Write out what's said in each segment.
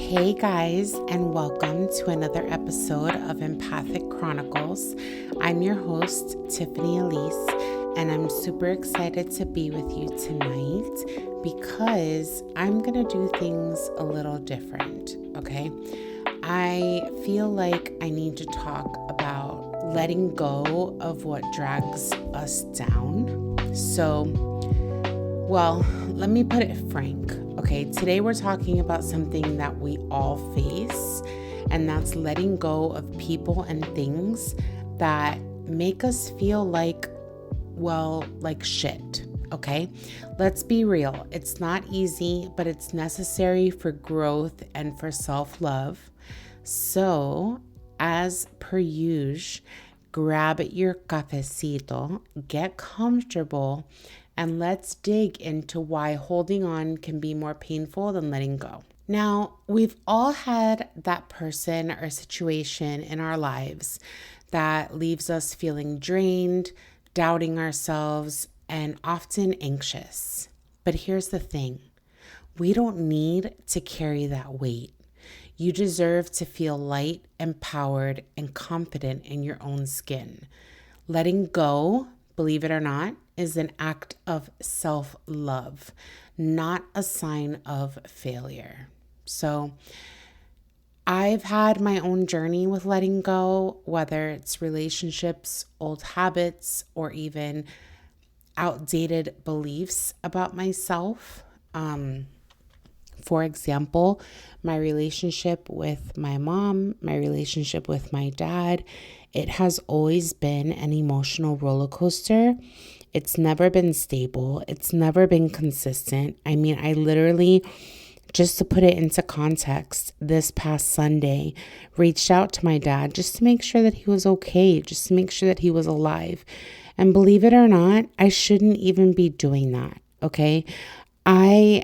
Hey guys, and welcome to another episode of Empathic Chronicles. I'm your host, Tiffany Elise, and I'm super excited to be with you tonight because I'm going to do things a little different, okay? I feel like I need to talk about letting go of what drags us down. Let me put it frank. Okay, today we're talking about something that we all face, and that's letting go of people and things that make us feel like shit. Okay, let's be real. It's not easy, but it's necessary for growth and for self-love. So, as per usual, grab your cafecito, get comfortable, and let's dig into why holding on can be more painful than letting go. Now, we've all had that person or situation in our lives that leaves us feeling drained, doubting ourselves, and often anxious. But here's the thing, we don't need to carry that weight. You deserve to feel light, empowered, and confident in your own skin. Letting go, believe it or not, is an act of self-love, not a sign of failure. So I've had my own journey with letting go, whether it's relationships, old habits, or even outdated beliefs about myself. For example, my relationship with my mom, my relationship with my dad, it has always been an emotional roller coaster. It's never been stable. It's never been consistent. I mean, I literally, just to put it into context, this past Sunday, reached out to my dad just to make sure that he was okay, just to make sure that he was alive. And believe it or not, I shouldn't even be doing that, okay? I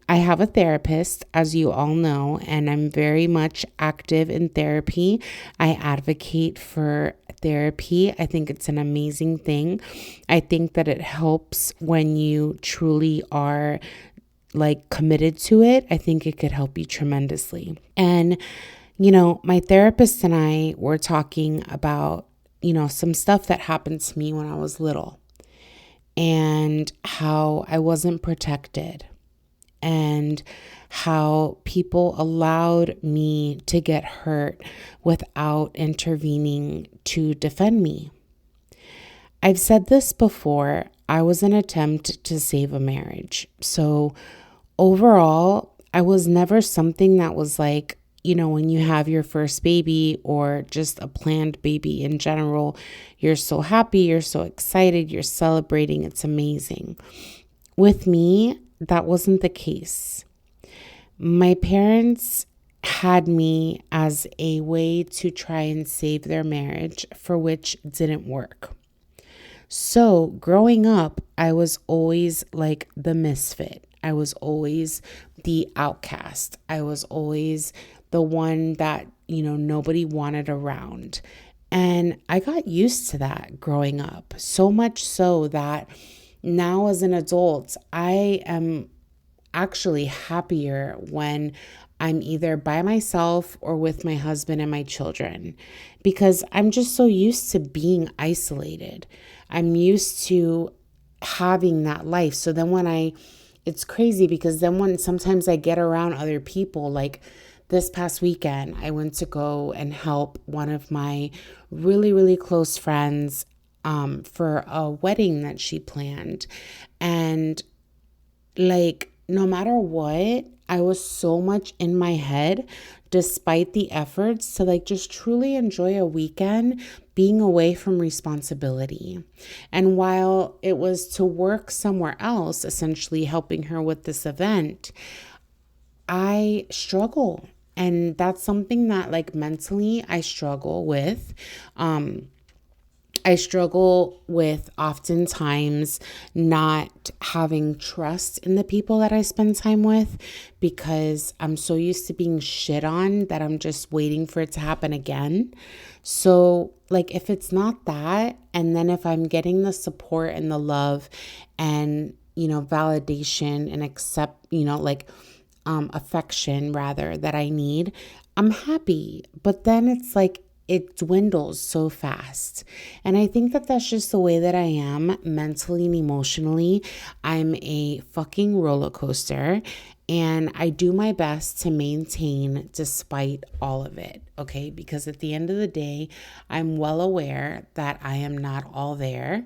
have a therapist, as you all know, and I'm very much active in therapy. I advocate for therapy. I think it's an amazing thing. I think that it helps when you truly are committed to it. I think it could help you tremendously. And, my therapist and I were talking about, some stuff that happened to me when I was little, and how I wasn't protected, and how people allowed me to get hurt without intervening to defend me. I've said this before, I was an attempt to save a marriage. So overall, I was never something that was when you have your first baby or just a planned baby in general, you're so happy, you're so excited, you're celebrating, it's amazing. With me, that wasn't the case. My parents had me as a way to try and save their marriage, for which didn't work. So growing up, I was always like the misfit. I was always the outcast. I was always the one that, nobody wanted around. And I got used to that growing up, so much so that now as an adult, I am actually happier when I'm either by myself or with my husband and my children, because I'm just so used to being isolated. I'm used to having that life. So then it's crazy because then when sometimes I get around other people, like this past weekend, I went to go and help one of my really, really close friends for a wedding that she planned. And no matter what, I was so much in my head, despite the efforts to just truly enjoy a weekend being away from responsibility. And while it was to work somewhere else, essentially helping her with this event, I struggle. And that's something that mentally I struggle with. I struggle with oftentimes not having trust in the people that I spend time with, because I'm so used to being shit on that I'm just waiting for it to happen again. So if it's not that, and then if I'm getting the support and the love and, validation and accept, affection rather that I need, I'm happy. But then it's like it dwindles so fast. And I think that that's just the way that I am mentally and emotionally. I'm a fucking roller coaster and I do my best to maintain despite all of it. Okay. Because at the end of the day, I'm well aware that I am not all there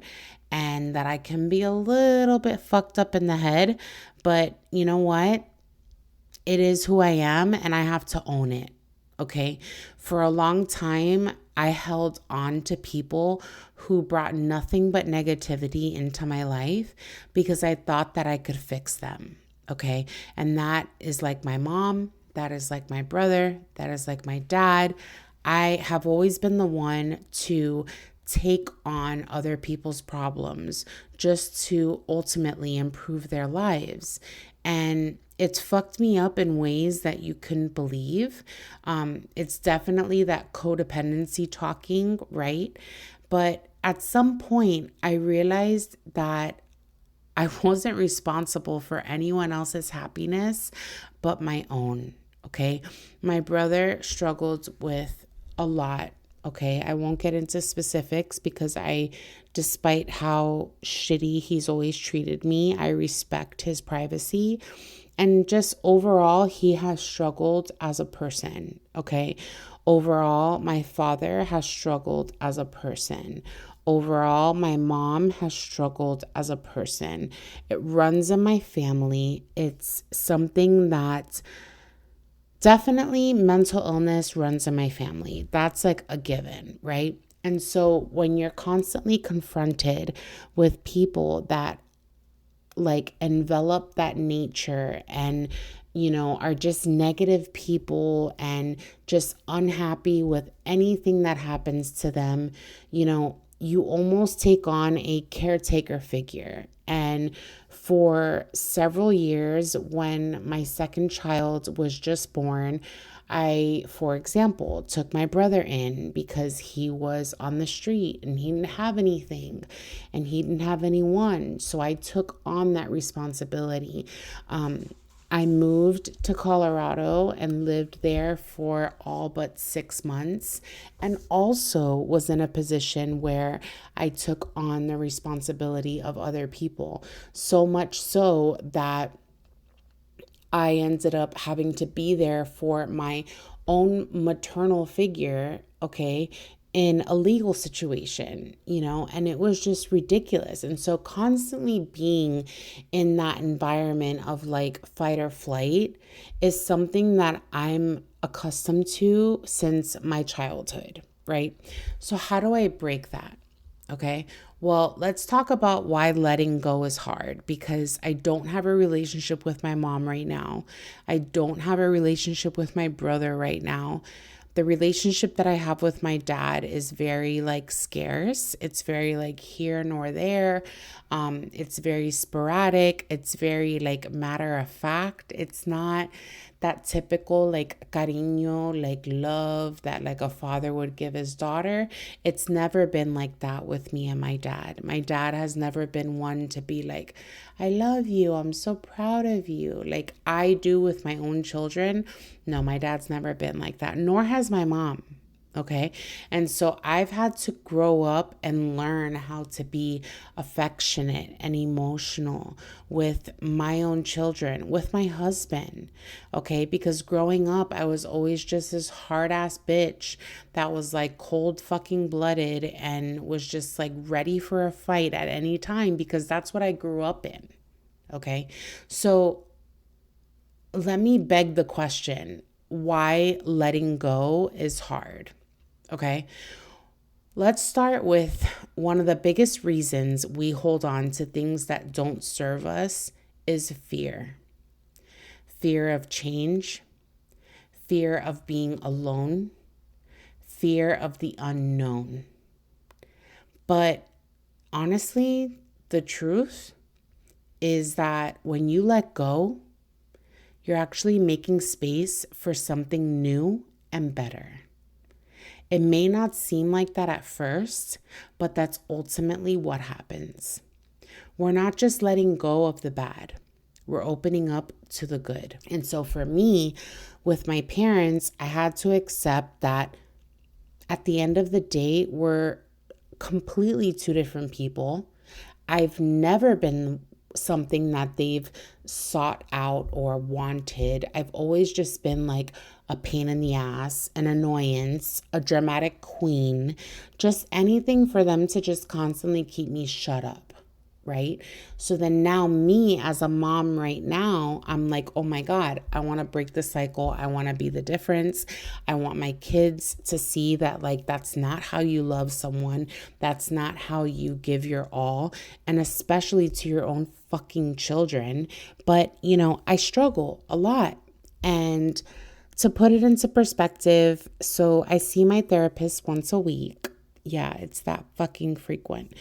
and that I can be a little bit fucked up in the head. But you know what? It is who I am and I have to own it. Okay. For a long time, I held on to people who brought nothing but negativity into my life because I thought that I could fix them. Okay. And that is like my mom. That is like my brother. That is like my dad. I have always been the one to take on other people's problems just to ultimately improve their lives. And it's fucked me up in ways that you couldn't believe. It's definitely that codependency talking, right? But at some point, I realized that I wasn't responsible for anyone else's happiness but my own. Okay. My brother struggled with a lot. Okay. I won't get into specifics because despite how shitty he's always treated me, I respect his privacy. And just overall, he has struggled as a person. Okay. Overall, my father has struggled as a person. Overall, my mom has struggled as a person. It runs in my family. It's something that definitely mental illness runs in my family. That's like a given, right? And so when you're constantly confronted with people that like envelop that nature and are just negative people and just unhappy with anything that happens to them, you almost take on a caretaker figure. And for several years, when my second child was just born, I, for example, took my brother in because he was on the street and he didn't have anything and he didn't have anyone. So I took on that responsibility. I moved to Colorado and lived there for all but 6 months, and also was in a position where I took on the responsibility of other people. So much so that I ended up having to be there for my own maternal figure, okay, in a legal situation, and it was just ridiculous. And so constantly being in that environment of like fight or flight is something that I'm accustomed to since my childhood, right? So how do I break that? Okay. Well, let's talk about why letting go is hard, because I don't have a relationship with my mom right now. I don't have a relationship with my brother right now. The relationship that I have with my dad is very like scarce. It's very like here nor there. It's very sporadic. It's very like matter of fact. It's not that typical like cariño, like love that like a father would give his daughter. It's never been like that with me and my dad. My dad has never been one to be like, I love you, I'm so proud of you, like I do with my own children. No, my dad's never been like that, nor has my mom. Okay. And so I've had to grow up and learn how to be affectionate and emotional with my own children, with my husband. Okay. Because growing up, I was always just this hard ass bitch that was like cold fucking blooded and was just like ready for a fight at any time because that's what I grew up in. Okay. So let me beg the question, why letting go is hard. Okay. Let's start with one of the biggest reasons we hold on to things that don't serve us is fear. Fear of change, fear of being alone, fear of the unknown. But honestly, the truth is that when you let go, you're actually making space for something new and better. It may not seem like that at first, but that's ultimately what happens. We're not just letting go of the bad. We're opening up to the good. And so for me, with my parents, I had to accept that at the end of the day, we're completely two different people. I've never been something that they've sought out or wanted. I've always just been like a pain in the ass, an annoyance, a dramatic queen, just anything for them to just constantly keep me shut up. Right? So then now me as a mom right now, I'm like, oh my God, I want to break the cycle. I want to be the difference. I want my kids to see that like, that's not how you love someone. That's not how you give your all. And especially to your own fucking children. But I struggle a lot. And to put it into perspective, so I see my therapist once a week. Yeah, it's that fucking frequent.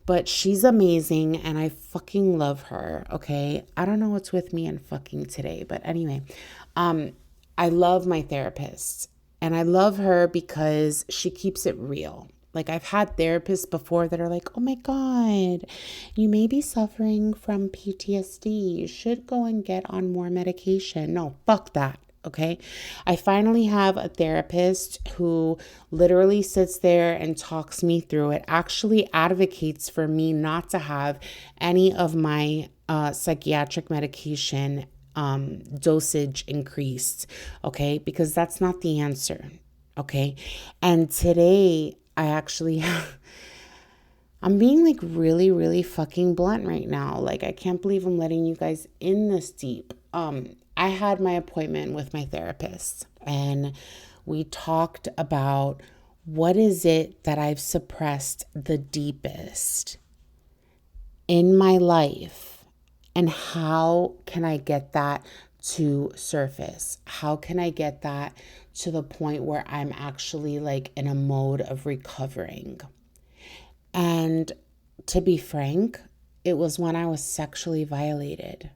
But she's amazing and I fucking love her, okay? I don't know what's with me and fucking today, but anyway, I love my therapist and I love her because she keeps it real. Like I've had therapists before that are like, oh my God, you may be suffering from PTSD. You should go and get on more medication. No, fuck that. Okay. I finally have a therapist who literally sits there and talks me through it, actually advocates for me not to have any of my psychiatric medication dosage increased. Okay. Because that's not the answer. Okay. And today I actually I'm being like really, really fucking blunt right now. Like I can't believe I'm letting you guys in this deep. I had my appointment with my therapist and we talked about what is it that I've suppressed the deepest in my life and how can I get that to surface? How can I get that to the point where I'm actually like in a mode of recovering? And to be frank, it was when I was sexually violated.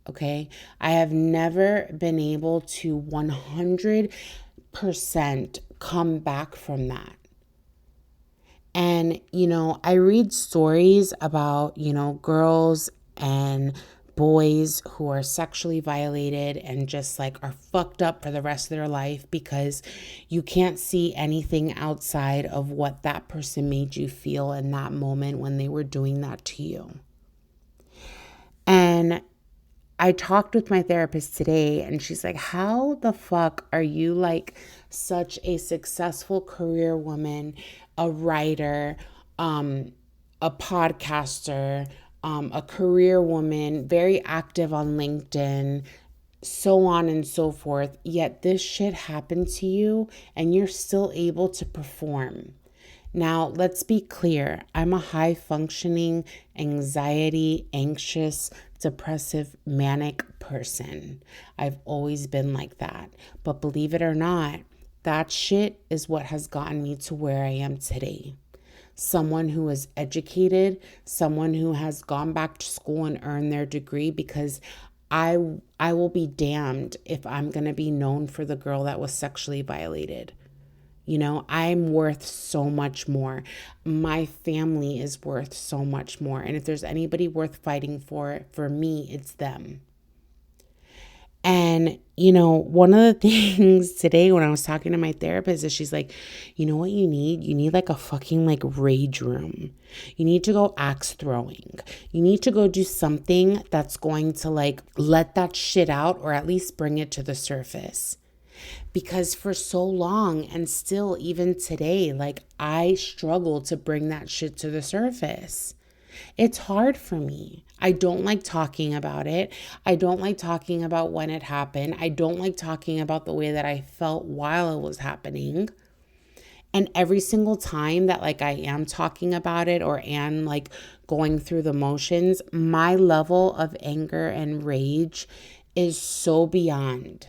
Okay, I have never been able to 100% come back from that. And, I read stories about, girls and boys who are sexually violated and just like are fucked up for the rest of their life because you can't see anything outside of what that person made you feel in that moment when they were doing that to you. And I talked with my therapist today and she's like, how the fuck are you like such a successful career woman, a writer, a podcaster, a career woman, very active on LinkedIn, so on and so forth, yet this shit happened to you and you're still able to perform? Now, let's be clear. I'm a high functioning, anxiety, anxious, depressive, manic person. I've always been like that. But believe it or not, that shit is what has gotten me to where I am today. Someone who is educated, someone who has gone back to school and earned their degree, because I will be damned if I'm going to be known for the girl that was sexually violated. I'm worth so much more. My family is worth so much more. And if there's anybody worth fighting for me, it's them. And, one of the things today when I was talking to my therapist is she's like, you know what you need? You need like a fucking like rage room. You need to go axe throwing. You need to go do something that's going to like let that shit out or at least bring it to the surface. Because for so long and still even today, like I struggle to bring that shit to the surface. It's hard for me. I don't like talking about it. I don't like talking about when it happened. I don't like talking about the way that I felt while it was happening. And every single time that like I am talking about it or am like going through the motions, my level of anger and rage is so beyond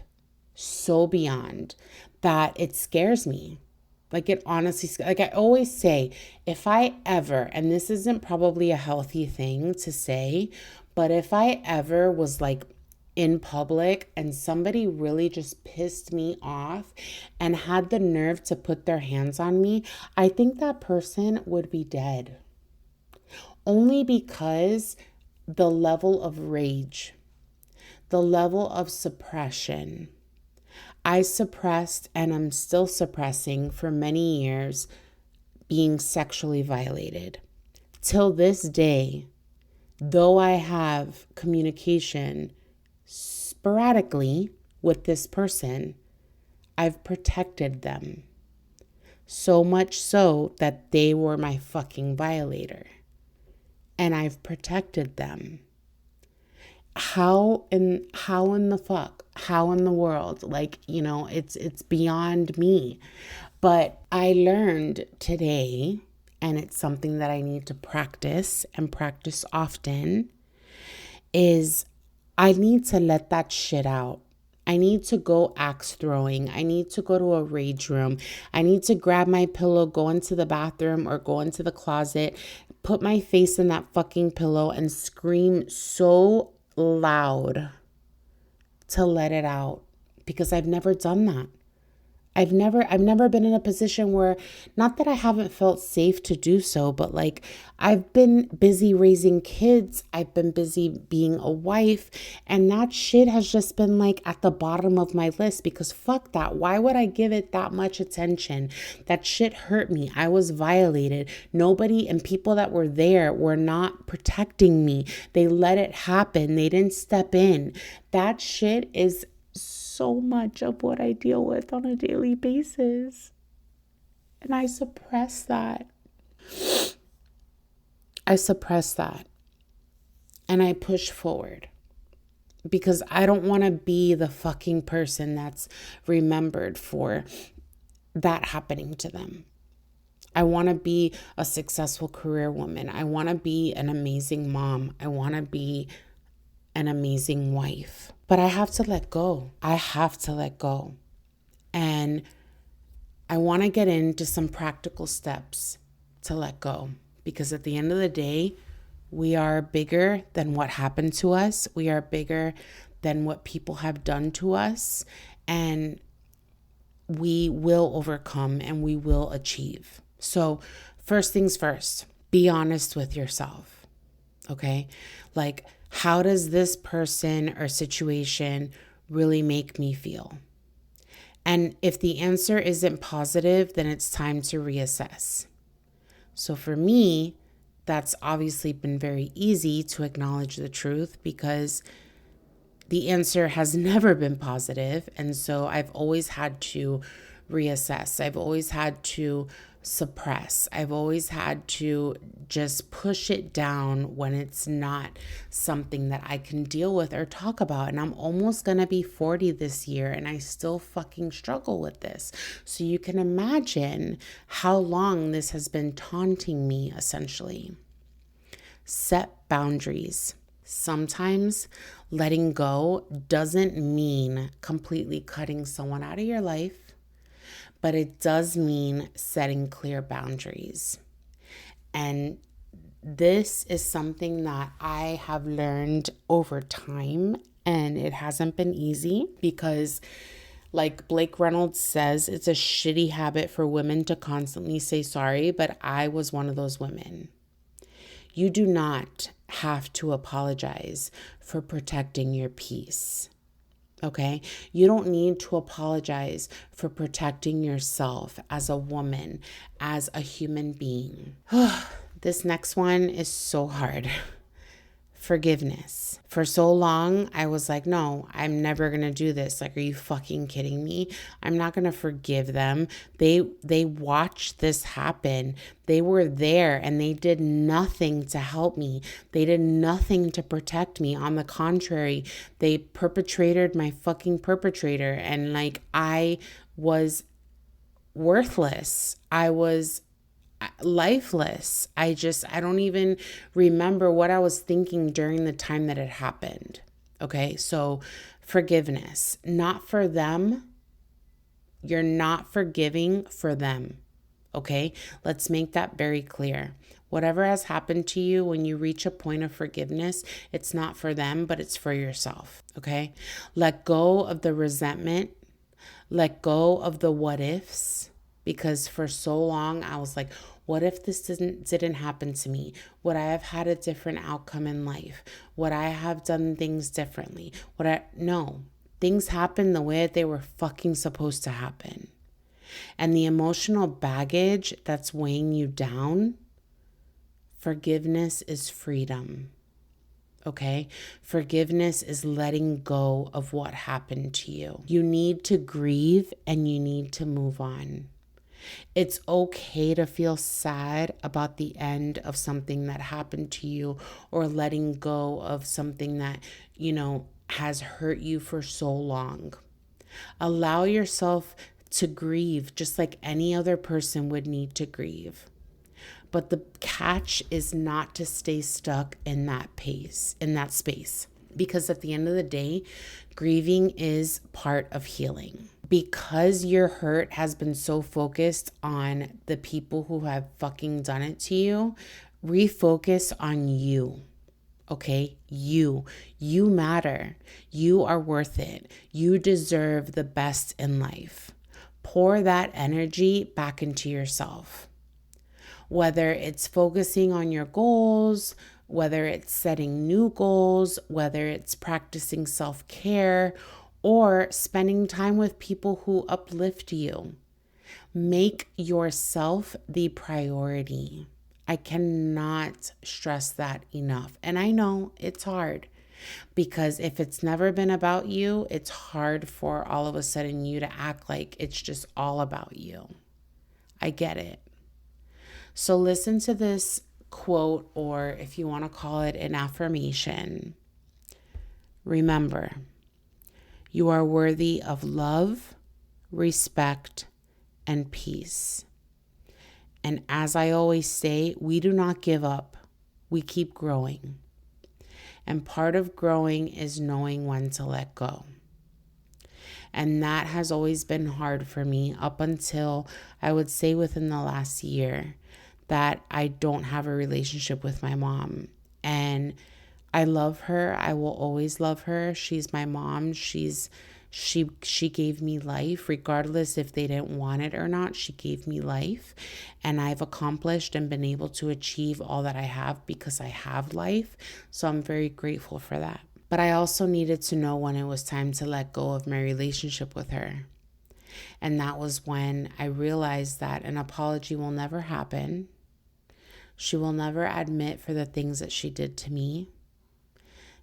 that it scares me. Like it honestly, like I always say, if I ever, and this isn't probably a healthy thing to say, but if I ever was like in public and somebody really just pissed me off and had the nerve to put their hands on me, I think that person would be dead. Only because the level of rage, the level of suppression. I suppressed and I'm still suppressing for many years being sexually violated. Till this day, though I have communication sporadically with this person, I've protected them. So much so that they were my fucking violator. And I've protected them. How in the world? Like, it's beyond me. But I learned today, and it's something that I need to practice and practice often, is I need to let that shit out. I need to go axe throwing. I need to go to a rage room. I need to grab my pillow, go into the bathroom or go into the closet, put my face in that fucking pillow and scream so loud to let it out, because I've never done that. I've never been in a position where, not that I haven't felt safe to do so, but like I've been busy raising kids. I've been busy being a wife, and that shit has just been like at the bottom of my list, because fuck that. Why would I give it that much attention? That shit hurt me. I was violated. Nobody and people that were there were not protecting me. They let it happen. They didn't step in. That shit is so much of what I deal with on a daily basis. And I suppress that. And I push forward, because I don't want to be the fucking person that's remembered for that happening to them. I want to be a successful career woman. I want to be an amazing mom. I want to be an amazing wife. But I have to let go. And I want to get into some practical steps to let go. Because at the end of the day, we are bigger than what happened to us. We are bigger than what people have done to us. And we will overcome and we will achieve. So first things first, be honest with yourself. Okay? Like, how does this person or situation really make me feel? And if the answer isn't positive, then it's time to reassess. So for me, that's obviously been very easy to acknowledge the truth, because the answer has never been positive. And so I've always had to reassess. I've always had to suppress. I've always had to just push it down when it's not something that I can deal with or talk about. And I'm almost going to be 40 this year, and I still fucking struggle with this. So you can imagine how long this has been taunting me, essentially. Set boundaries. Sometimes letting go doesn't mean completely cutting someone out of your life, but it does mean setting clear boundaries. And this is something that I have learned over time, and it hasn't been easy, because like Blake Reynolds says, it's a shitty habit for women to constantly say sorry, but I was one of those women. You do not have to apologize for protecting your peace. Okay? You don't need to apologize for protecting yourself as a woman, as a human being. This next one is so hard. Forgiveness. For so long, I was like, no, I'm never going to do this. Like, are you fucking kidding me? I'm not going to forgive them. They watched this happen. They were there and they did nothing to help me. They did nothing to protect me. On the contrary, they perpetrated my fucking perpetrator. And like, I was worthless. I was lifeless. I don't even remember what I was thinking during the time that it happened. Okay, so forgiveness, not for them. You're not forgiving for them. Okay, let's make that very clear. Whatever has happened to you, when you reach a point of forgiveness, it's not for them, but it's for yourself. Okay, let go of the resentment. Let go of the what ifs. because for so long I was like, what if this didn't happen to me? Would I have had a different outcome in life? Would I have done things differently? No. Things happen the way that they were fucking supposed to happen. And the emotional baggage that's weighing you down, forgiveness is freedom. Okay? Forgiveness is letting go of what happened to you. You need to grieve and you need to move on. It's okay to feel sad about the end of something that happened to you, or letting go of something that, has hurt you for so long. Allow yourself to grieve just like any other person would need to grieve. But the catch is not to stay stuck in that space. Because at the end of the day, grieving is part of healing. Because your hurt has been so focused on the people who have fucking done it to you, refocus on you. Okay? You matter. You are worth it. You deserve the best in life. Pour that energy back into yourself. Whether it's focusing on your goals, whether it's setting new goals, whether it's practicing self-care, or spending time with people who uplift you. Make yourself the priority. I cannot stress that enough. And I know it's hard, because if it's never been about you, it's hard for all of a sudden you to act like it's just all about you. I get it. So listen to this quote, or if you want to call it an affirmation. Remember, you are worthy of love, respect, and peace. And as I always say, we do not give up. We keep growing. And part of growing is knowing when to let go. And that has always been hard for me up until, I would say, within the last year, that I don't have a relationship with my mom. And I love her. I will always love her. She's my mom. She gave me life, regardless if they didn't want it or not. She gave me life, and I've accomplished and been able to achieve all that I have because I have life. So I'm very grateful for that. But I also needed to know when it was time to let go of my relationship with her. And that was when I realized that an apology will never happen. She will never admit for the things that she did to me.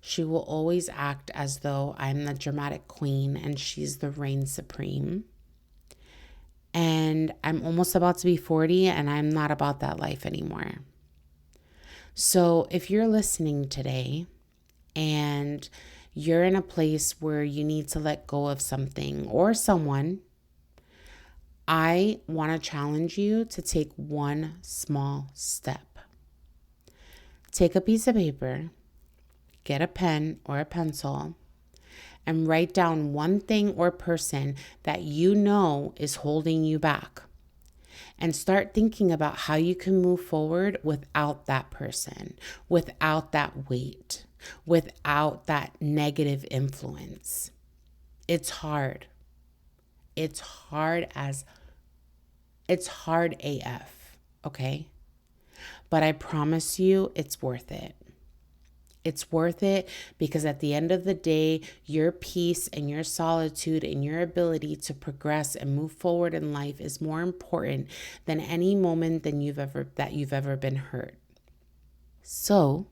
She will always act as though I'm the dramatic queen and she's the reign supreme. And I'm almost about to be 40 and I'm not about that life anymore. So if you're listening today and you're in a place where you need to let go of something or someone, I want to challenge you to take one small step. Take a piece of paper, get a pen or a pencil, and write down one thing or person that you know is holding you back. And start thinking about how you can move forward without that person, without that weight, without that negative influence. It's hard. It's hard AF, okay? But I promise you it's worth it. It's worth it because at the end of the day, your peace and your solitude and your ability to progress and move forward in life is more important than any moment that you've ever been hurt. So,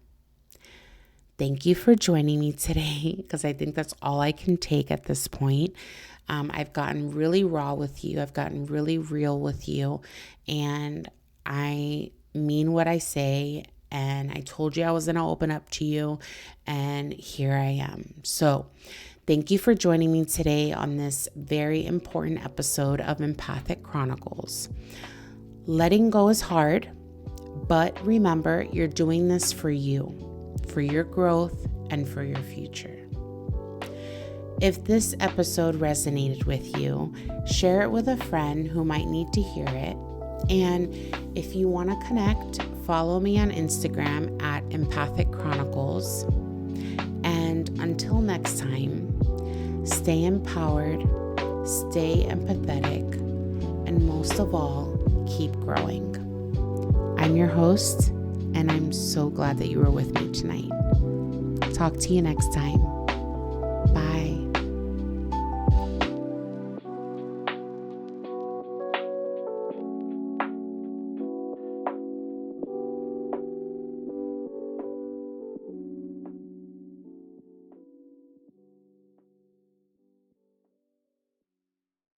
thank you for joining me today, because I think that's all I can take at this point. I've gotten really raw with you. I've gotten really real with you, and I mean what I say. And I told you I was going to open up to you, and here I am. So thank you for joining me today on this very important episode of Empathic Chronicles. Letting go is hard, but remember, you're doing this for you, for your growth, and for your future. If this episode resonated with you, share it with a friend who might need to hear it. And if you want to connect, follow me on Instagram at Empathic Chronicles. And until next time, stay empowered, stay empathetic, and and most of all, keep growing. I'm your host, and I'm so glad that you were with me tonight. Talk to you next time.